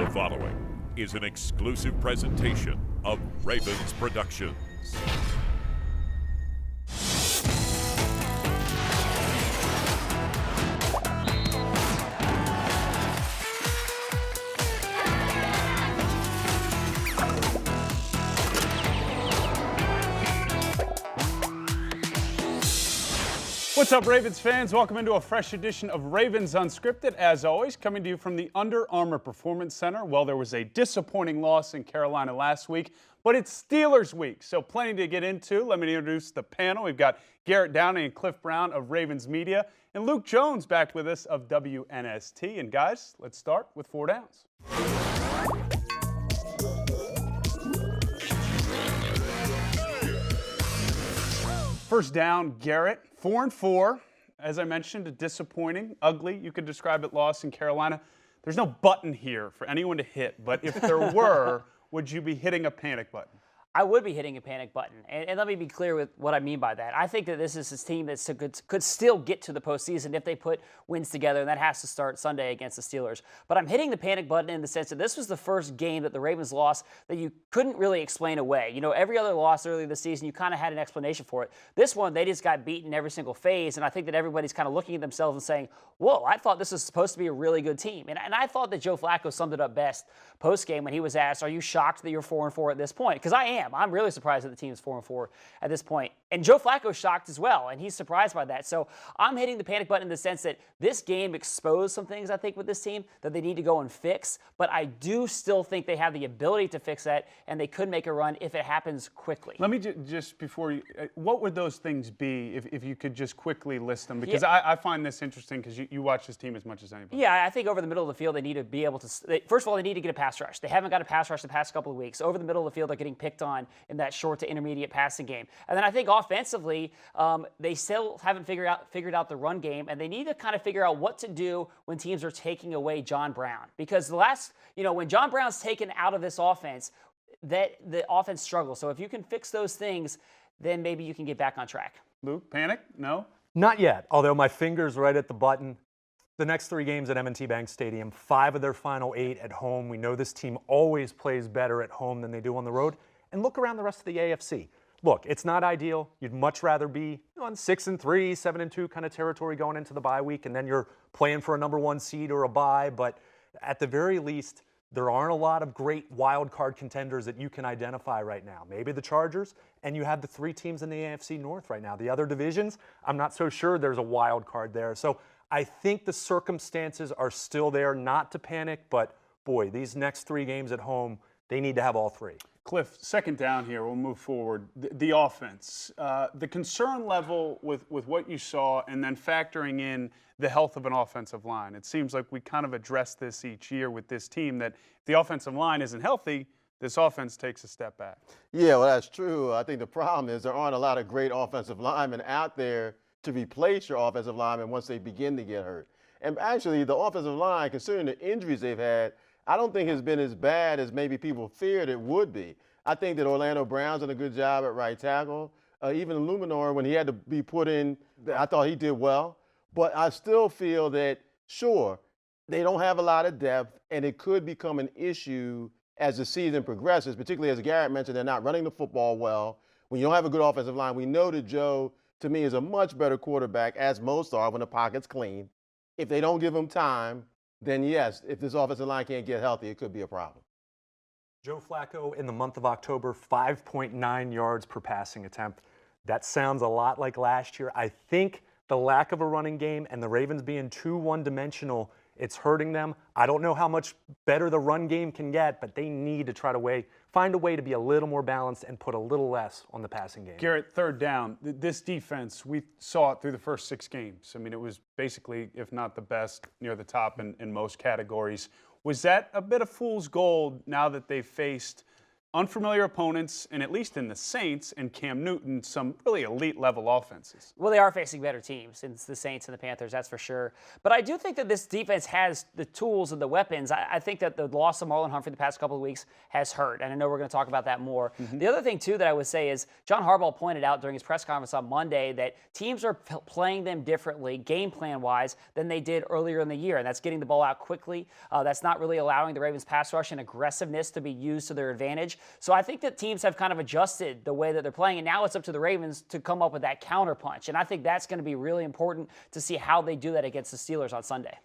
The following is an exclusive presentation of Ravens Productions. What's up, Ravens fans? Welcome into a fresh edition of Ravens Unscripted. As always, coming to you from the Under Armour Performance Center. Well, there was a disappointing loss in Carolina last week, but it's Steelers week, so plenty to get into. Let me introduce the panel. We've got Garrett Downey and Cliff Brown of Ravens Media, and Luke Jones back with us of WNST. And guys, let's start with 4 downs. First down, Garrett, 4-4. As I mentioned, a disappointing, ugly, you could describe it, loss in Carolina. There's no button here for anyone to hit, but if there were, would you be hitting a panic button? I would be hitting a panic button, and let me be clear with what I mean by that. I think that this is a team that could still get to the postseason if they put wins together, and that has to start Sunday against the Steelers. But I'm hitting the panic button in the sense that this was the first game that the Ravens lost that you couldn't really explain away. You know, every other loss earlier this season, you kind of had an explanation for it. This one, they just got beaten every single phase, and I think that everybody's kind of looking at themselves and saying, whoa, I thought this was supposed to be a really good team. And I thought that Joe Flacco summed it up best post-game when he was asked, are you shocked that you're 4-4 at this point? Because I am. I'm really surprised that the team is 4-4 at this point. And Joe Flacco's shocked as well, and he's surprised by that. So I'm hitting the panic button in the sense that this game exposed some things, I think, with this team that they need to go and fix. But I do still think they have the ability to fix that, and they could make a run if it happens quickly. Let me just before you, what would those things be if you could just quickly list them? Because I find this interesting because you watch this team as much as anybody. Yeah, I think over the middle of the field, they need to be able to, first of all, they need to get a pass rush. They haven't got a pass rush the past couple of weeks. Over the middle of the field, they're getting picked on in that short to intermediate passing game. And then I think offensively, they still haven't figured out the run game, and they need to kind of figure out what to do when teams are taking away John Brown. Because when John Brown's taken out of this offense, that the offense struggles. So if you can fix those things, then maybe you can get back on track. Luke, panic? No? Not yet, although my finger's right at the button. The next 3 games at M&T Bank Stadium, 5 of their final 8 at home. We know this team always plays better at home than they do on the road. And look around the rest of the AFC. Look, it's not ideal. You'd much rather be on 6-3, 7-2 kind of territory going into the bye week, and then you're playing for a number 1 seed or a bye. But at the very least, there aren't a lot of great wild card contenders that you can identify right now. Maybe the Chargers, and you have the 3 teams in the AFC North right now. The other divisions, I'm not so sure there's a wild card there. So I think the circumstances are still there, not to panic, but boy, these next 3 games at home, they need to have all 3. Cliff, second down here, we'll move forward. The offense, the concern level with what you saw and then factoring in the health of an offensive line. It seems like we kind of address this each year with this team, that if the offensive line isn't healthy, this offense takes a step back. Yeah, well, that's true. I think the problem is there aren't a lot of great offensive linemen out there to replace your offensive linemen once they begin to get hurt. And actually, the offensive line, considering the injuries they've had, I don't think has been as bad as maybe people feared it would be. I think that Orlando Brown's done a good job at right tackle. Even Luminor, when he had to be put in, I thought he did well. But I still feel that, sure, they don't have a lot of depth, and it could become an issue as the season progresses, particularly as Garrett mentioned, they're not running the football well. When you don't have a good offensive line, we know that Joe, to me, is a much better quarterback, as most are when the pocket's clean. If they don't give him time, then yes, if this offensive line can't get healthy, it could be a problem. Joe Flacco in the month of October, 5.9 yards per passing attempt. That sounds a lot like last year. I think the lack of a running game and the Ravens being too one-dimensional, it's hurting them. I don't know how much better the run game can get, but they need to try to find a way to be a little more balanced and put a little less on the passing game. Garrett, third down. This defense, we saw it through the first 6 games. I mean, it was basically, if not the best, near the top in most categories. Was that a bit of fool's gold now that they've faced unfamiliar opponents, and at least in the Saints and Cam Newton, some really elite level offenses. Well, they are facing better teams since the Saints and the Panthers, that's for sure. But I do think that this defense has the tools and the weapons. I think that the loss of Marlon Humphrey the past couple of weeks has hurt, and I know we're going to talk about that more. The other thing, too, that I would say is John Harbaugh pointed out during his press conference on Monday that teams are playing them differently, game plan-wise, than they did earlier in the year, and that's getting the ball out quickly. That's not really allowing the Ravens' pass rush and aggressiveness to be used to their advantage. So I think that teams have kind of adjusted the way that they're playing, and now it's up to the Ravens to come up with that counterpunch. And I think that's going to be really important to see how they do that against the Steelers on Sunday.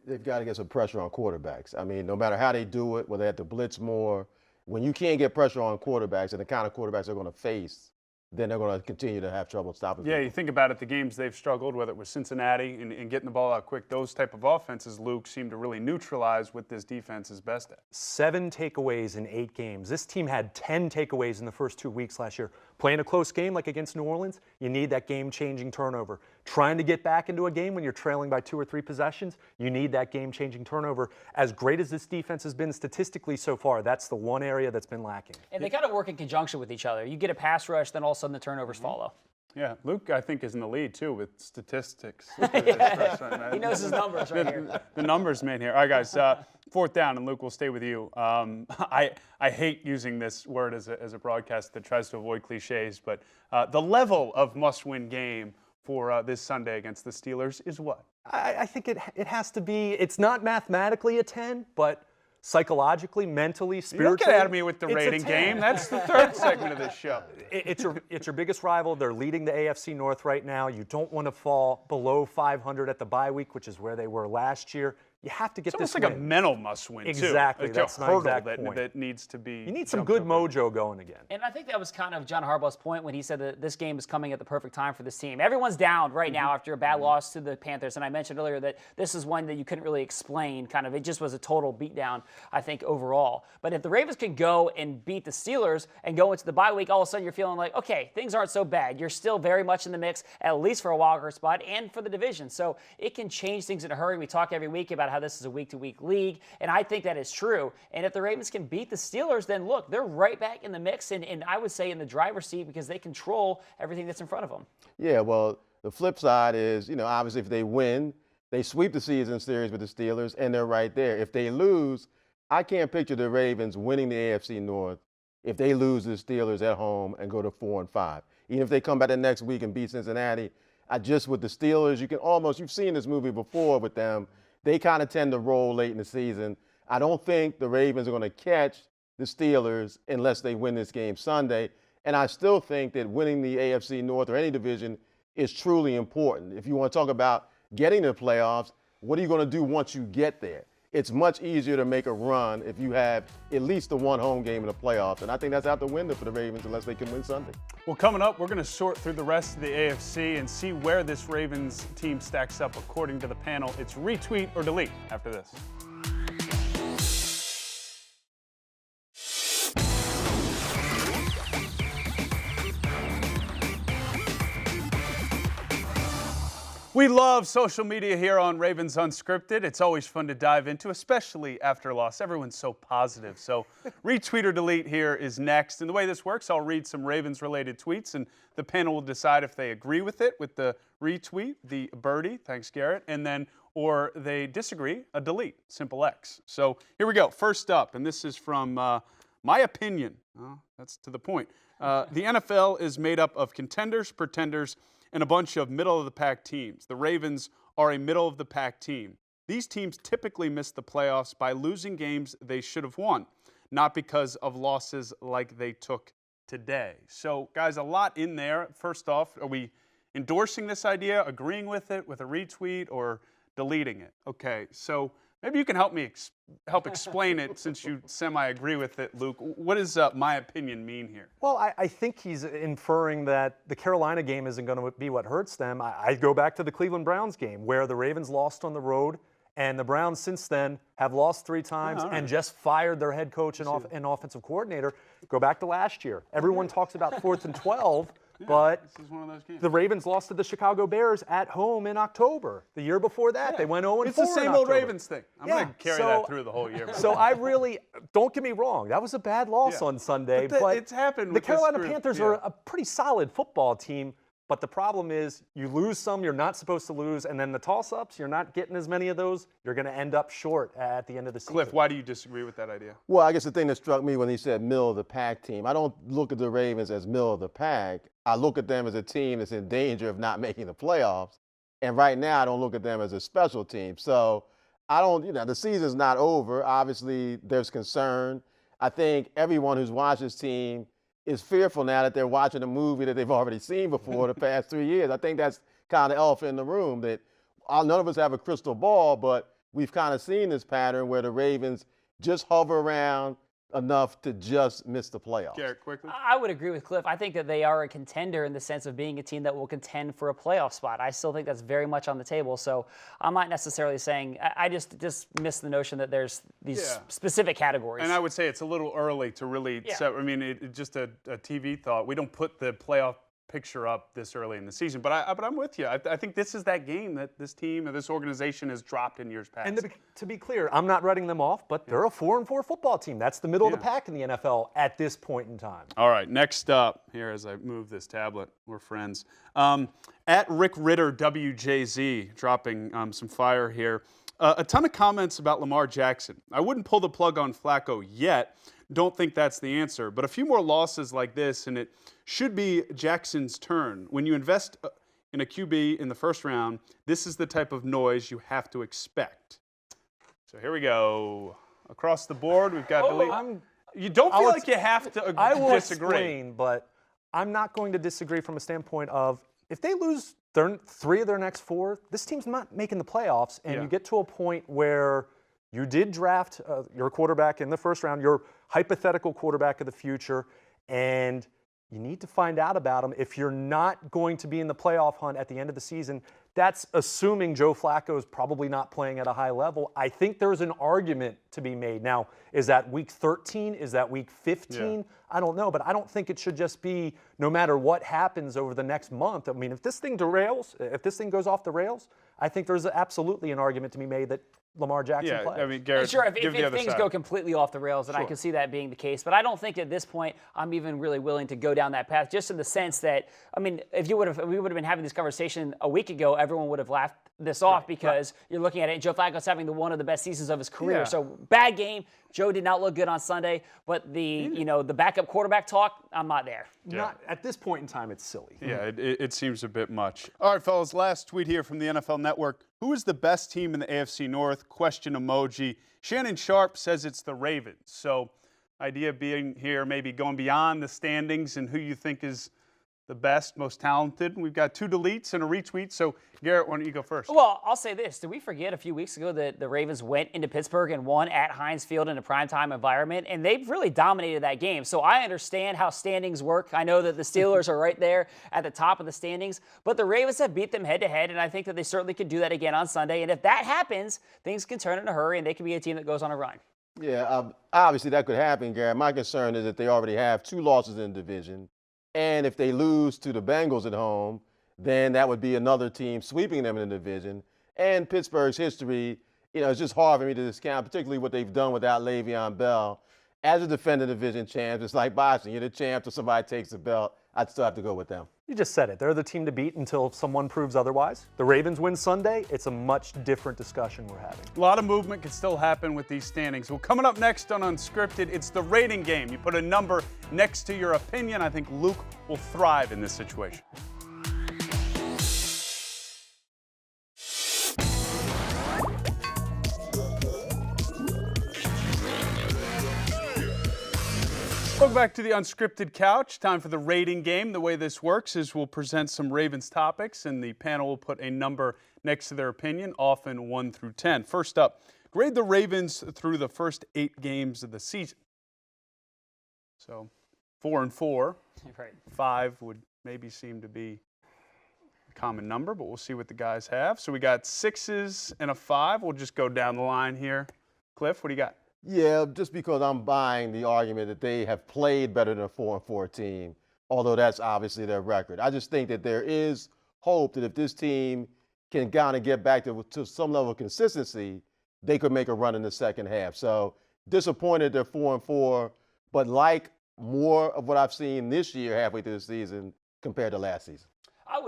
They've got to get some pressure on quarterbacks. I mean, no matter how they do it, whether they have to blitz more, when you can't get pressure on quarterbacks and the kind of quarterbacks they're going to face, then they're going to continue to have trouble stopping people. Yeah, you think about it, the games they've struggled, whether it was Cincinnati and getting the ball out quick, those type of offenses, Luke, seem to really neutralize what this defense is best at. 7 takeaways in 8 games. This team had 10 takeaways in the first 2 weeks last year. Playing a close game like against New Orleans, you need that game-changing turnover. Trying to get back into a game when you're trailing by 2 or 3 possessions, you need that game-changing turnover. As great as this defense has been statistically so far, that's the one area that's been lacking. And they kind of work in conjunction with each other. You get a pass rush, then all of a sudden the turnovers follow. Yeah, Luke, I think, is in the lead, too, with statistics. He knows his numbers right here. The numbers man here. All right, guys, 4th down, and Luke, we'll stay with you. I hate using this word as a broadcast that tries to avoid cliches, but the level of must-win game for this Sunday against the Steelers is what? I think it has to be, it's not mathematically a 10, but psychologically, mentally, spiritually. Don't get at me with the rating game. That's the 3rd segment of this show. It's your biggest rival. They're leading the AFC North right now. You don't want to fall below 500 at the bye week, which is where they were last year. You have to get It's this almost like win. a mental must-win, too. Exactly. It's That's a my hurdle exact that, point. that needs to be. You need some jumped good over. mojo going again. And I think that was kind of John Harbaugh's point when he said that this game is coming at the perfect time for this team. Everyone's down right now after a bad loss to the Panthers, and I mentioned earlier that this is one that you couldn't really explain. Kind of, it just was a total beatdown, I think, overall. But if the Ravens can go and beat the Steelers and go into the bye week, all of a sudden you're feeling like, okay, things aren't so bad. You're still very much in the mix, at least for a wild card spot and for the division. So it can change things in a hurry. We talk every week about how this is a week-to-week league, and I think that is true. And if the Ravens can beat the Steelers, then look, they're right back in the mix, and I would say in the driver's seat because they control everything that's in front of them. Yeah, well, the flip side is, obviously if they win, they sweep the season series with the Steelers, and they're right there. If they lose, I can't picture the Ravens winning the AFC North if they lose the Steelers at home and go to 4-5. Even if they come back the next week and beat Cincinnati, with the Steelers, you've seen this movie before with them. They kind of tend to roll late in the season. I don't think the Ravens are going to catch the Steelers unless they win this game Sunday. And I still think that winning the AFC North or any division is truly important. If you want to talk about getting to the playoffs, what are you going to do once you get there? It's much easier to make a run if you have at least the one home game in the playoffs. And I think that's out the window for the Ravens unless they can win Sunday. Well, coming up, we're going to sort through the rest of the AFC and see where this Ravens team stacks up according to the panel. It's retweet or delete after this. We love social media here on Ravens Unscripted. It's always fun to dive into, especially after a loss. Everyone's so positive. So retweet or delete here is next. And the way this works, I'll read some Ravens-related tweets, and the panel will decide if they agree with it, with the retweet, the birdie, thanks Garrett, and then, or they disagree, a delete, simple X. So here we go. First up, and this is from my opinion. That's to the point. The NFL is made up of contenders, pretenders, and a bunch of middle-of-the-pack teams. The Ravens are a middle-of-the-pack team. These teams typically miss the playoffs by losing games they should have won, not because of losses like they took today. So, guys, a lot in there. First off, are we endorsing this idea, agreeing with it, with a retweet, or deleting it? Okay, so maybe you can help me help explain it since you semi-agree with it, Luke. What does my opinion mean here? Well, I think he's inferring that the Carolina game isn't going to be what hurts them. I go back to the Cleveland Browns game where the Ravens lost on the road, and the Browns since then have lost 3 times and just fired their head coach and offensive coordinator. Go back to last year. Everyone talks about 4th and 12. but this is one of those games. the Ravens lost to the Chicago Bears at home in October. The year before that, they went 0-4. It's the same old October. Ravens thing. I'm going to carry that through the whole year. So I really, don't get me wrong, that was a bad loss on Sunday, but it's happened the with this Carolina group, Panthers are a pretty solid football team. But the problem is you lose some you're not supposed to lose, and then the toss-ups, you're not getting as many of those. You're going to end up short at the end of the season. Cliff, why do you disagree with that idea? Well, I guess the thing that struck me when he said middle of the pack team, I don't look at the Ravens as middle of the pack. I look at them as a team that's in danger of not making the playoffs. And right now, I don't look at them as a special team. So I don't, the season's not over. Obviously, there's concern. I think everyone who's watched this team is fearful now that they're watching a movie that they've already seen before the past 3 years. I think that's kind of the elephant in the room, that none of us have a crystal ball, but we've kind of seen this pattern where the Ravens just hover around enough to just miss the playoffs. Garrett, quickly. I would agree with Cliff. I think that they are a contender in the sense of being a team that will contend for a playoff spot. I still think that's very much on the table. So I'm not necessarily saying, I just miss the notion that there's these specific categories. And I would say it's a little early to really set, I mean, just a TV thought. We don't put the playoff picture up this early in the season, but I'm with you. I think this is that game that this team or this organization has dropped in years past. And to be clear, I'm not writing them off, but they're a 4-4 football team. That's the middle of the pack in the NFL at this point in time. All right, next up here as I move this tablet, we're friends. At Rick Ritter WJZ, dropping some fire here. A ton of comments about Lamar Jackson. I wouldn't pull the plug on Flacco yet. Don't think that's the answer. But a few more losses like this, and it should be Jackson's turn. When you invest in a QB in the first round, this is the type of noise you have to expect. So here we go. Across the board, we've got you don't feel like you have to I will disagree. Explain, but I'm not going to disagree from a standpoint of if they lose 3 of their next 4, this team's not making the playoffs, and you get to a point where you did draft your quarterback in the first round, your hypothetical quarterback of the future, and you need to find out about him. If you're not going to be in the playoff hunt at the end of the season, that's assuming Joe Flacco is probably not playing at a high level. I think there's an argument to be made. Now, is that week 13? Is that week 15? Yeah. I don't know, but I don't think it should just be no matter what happens over the next month. I mean, if this thing derails, if this thing goes off the rails, I think there's absolutely an argument to be made that Lamar Jackson plays. I mean, Garrett, sure, if things side. go completely off the rails, then I can see that being the case. But I don't think at this point I'm even really willing to go down that path, just in the sense that, I mean, if we would have been having this conversation a week ago, everyone would have laughed this off because you're looking at it, and Joe Flacco's having one of the best seasons of his career. Yeah. So bad game. Joe did not look good on Sunday, but the backup quarterback talk, I'm not there. Not at this point in time, it's silly. Yeah, it seems a bit much. All right, fellas, last tweet here from the NFL Network. Who is the best team in the AFC North? Question emoji. Shannon Sharp says it's the Ravens. So idea being here, maybe going beyond the standings and who you think is the best, most talented. We've got 2 deletes and a retweet. So, Garrett, why don't you go first? Well, I'll say this. Did we forget a few weeks ago that the Ravens went into Pittsburgh and won at Heinz Field in a primetime environment? And they've really dominated that game. So I understand how standings work. I know that the Steelers are right there at the top of the standings. But the Ravens have beat them head-to-head, and I think that they certainly could do that again on Sunday. And if that happens, things can turn in a hurry, and they can be a team that goes on a run. Yeah, obviously that could happen, Garrett. My concern is that they already have 2 losses in the division. And if they lose to the Bengals at home, then that would be another team sweeping them in the division. And Pittsburgh's history, it's just hard for me to discount, particularly what they've done without Le'Veon Bell. As a defending division champ, it's like boxing. You're the champ till somebody takes the belt. I'd still have to go with them. You just said it. They're the team to beat until someone proves otherwise. The Ravens win Sunday. It's a much different discussion we're having. A lot of movement can still happen with these standings. Well, coming up next on Unscripted, it's the rating game. You put a number next to your opinion. I think Luke will thrive in this situation. Welcome back to the Unscripted Couch. Time for the rating game. The way this works is we'll present some Ravens topics, and the panel will put a number next to their opinion, often 1 through 10. First up, grade the Ravens through the first 8 games of the season. So 4-4. Right. 5 would maybe seem to be a common number, but we'll see what the guys have. So we got 6s and a 5. We'll just go down the line here. Cliff, what do you got? Yeah, just because I'm buying the argument that they have played better than a 4-4 team. although that's obviously their record. I just think that there is hope that if this team can kind of get back to some level of consistency, they could make a run in the second half. So disappointed they're 4-4, but like more of what I've seen this year halfway through the season compared to last season. I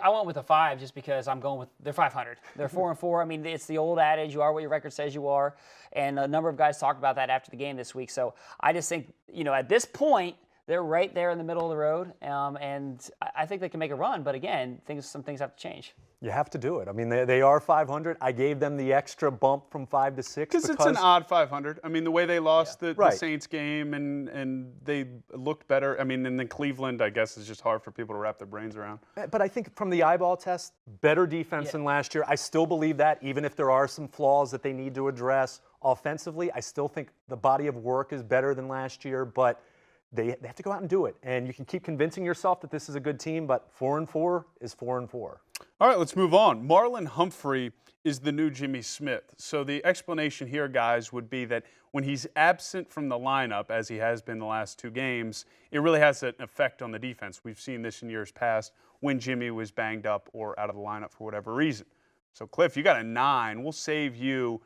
went with a 5 just because I'm going with they're 500. They're 4-4. I mean, it's the old adage, you are what your record says you are. And a number of guys talked about that after the game this week. So I just think, at this point, they're right there in the middle of the road. And I think they can make a run. But again, some things have to change. You have to do it. I mean, they are 500. I gave them the extra bump from 5 to 6 because it's an odd 500. I mean, the way they lost the Saints game and they looked better. I mean, and then Cleveland, I guess, is just hard for people to wrap their brains around. But I think from the eyeball test, better defense than last year. I still believe that, even if there are some flaws that they need to address offensively. I still think the body of work is better than last year, but they have to go out and do it. And you can keep convincing yourself that this is a good team, but 4-4 is 4-4. All right, let's move on. Marlon Humphrey is the new Jimmy Smith. So the explanation here, guys, would be that when he's absent from the lineup, as he has been the last 2 games, it really has an effect on the defense. We've seen this in years past when Jimmy was banged up or out of the lineup for whatever reason. So, Cliff, you got a 9. We'll save you.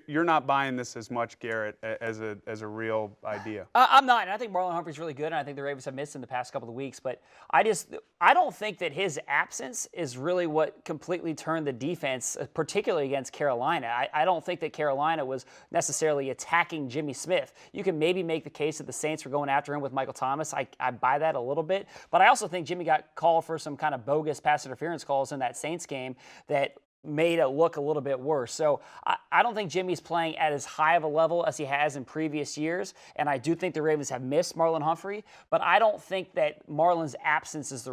You're not buying this as much, Garrett, as a real idea. I'm not, and I think Marlon Humphrey's really good, and I think the Ravens have missed him the past couple of weeks. But I don't think that his absence is really what completely turned the defense, particularly against Carolina. I don't think that Carolina was necessarily attacking Jimmy Smith. You can maybe make the case that the Saints were going after him with Michael Thomas. I buy that a little bit, but I also think Jimmy got called for some kind of bogus pass interference calls in that Saints game that made it look a little bit worse. So I don't think Jimmy's playing at as high of a level as he has in previous years, and I do think the Ravens have missed Marlon Humphrey, but I don't think that Marlon's absence is the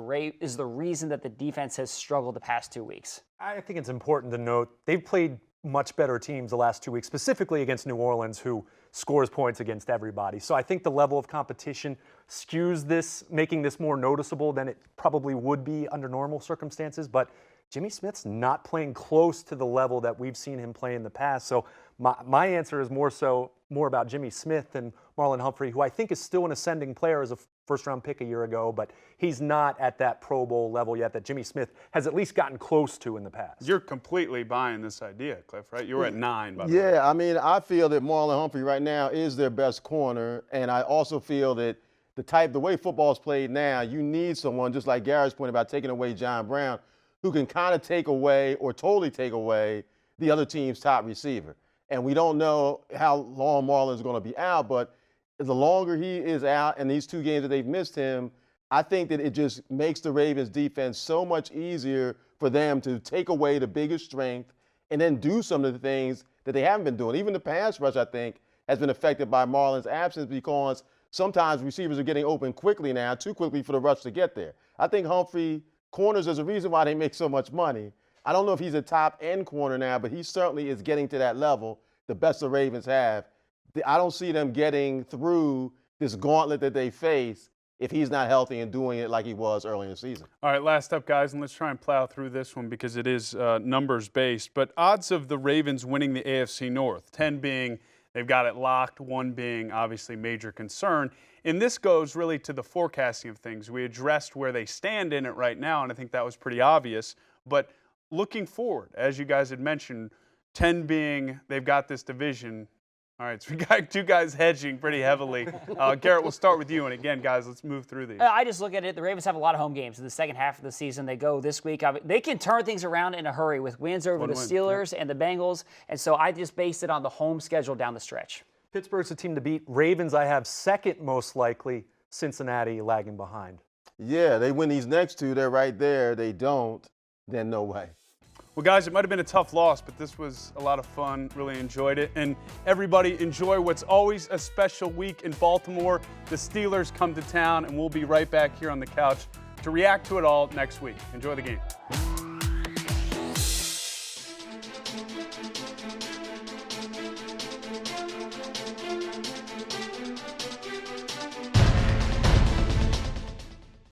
reason that the defense has struggled the past 2 weeks. I think it's important to note they've played much better teams the last 2 weeks, specifically against New Orleans, who scores points against everybody. So I think the level of competition skews this, making this more noticeable than it probably would be under normal circumstances, but Jimmy Smith's not playing close to the level that we've seen him play in the past. So my answer is more about Jimmy Smith than Marlon Humphrey, who I think is still an ascending player as a first-round pick a year ago, but he's not at that Pro Bowl level yet that Jimmy Smith has at least gotten close to in the past. You're completely buying this idea, Cliff, right? You were at 9, by the way. Yeah, I mean, I feel that Marlon Humphrey right now is their best corner, and I also feel that the way football is played now, you need someone, just like Garrett's point about taking away John Brown, who can kind of take away or totally take away the other team's top receiver. And we don't know how long Marlon's going to be out, but the longer he is out and these 2 games that they've missed him, I think that it just makes the Ravens defense so much easier for them to take away the biggest strength and then do some of the things that they haven't been doing. Even the pass rush, I think, has been affected by Marlon's absence because sometimes receivers are getting open quickly now, too quickly for the rush to get there. I think Humphrey, corners, there's a reason why they make so much money. I don't know if he's a top-end corner now, but he certainly is getting to that level, the best the Ravens have. I don't see them getting through this gauntlet that they face if he's not healthy and doing it like he was early in the season. All right, last up, guys, and let's try and plow through this one because it is numbers-based. But odds of the Ravens winning the AFC North, 10 being they've got it locked, 1 being obviously major concern. And this goes really to the forecasting of things. We addressed where they stand in it right now, and I think that was pretty obvious. But looking forward, as you guys had mentioned, 10 being they've got this division. All right, so we got 2 guys hedging pretty heavily. Garrett, we'll start with you. And again, guys, let's move through these. I just look at it. The Ravens have a lot of home games in the second half of the season. They go this week. They can turn things around in a hurry with wins over the Steelers and the Bengals. And so I just based it on the home schedule down the stretch. Pittsburgh's a team to beat. Ravens, I have second most likely. Cincinnati lagging behind. Yeah, they win these next 2. They're right there. They don't, then no way. Well, guys, it might have been a tough loss, but this was a lot of fun. Really enjoyed it. And everybody enjoy what's always a special week in Baltimore. The Steelers come to town, and we'll be right back here on the couch to react to it all next week. Enjoy the game.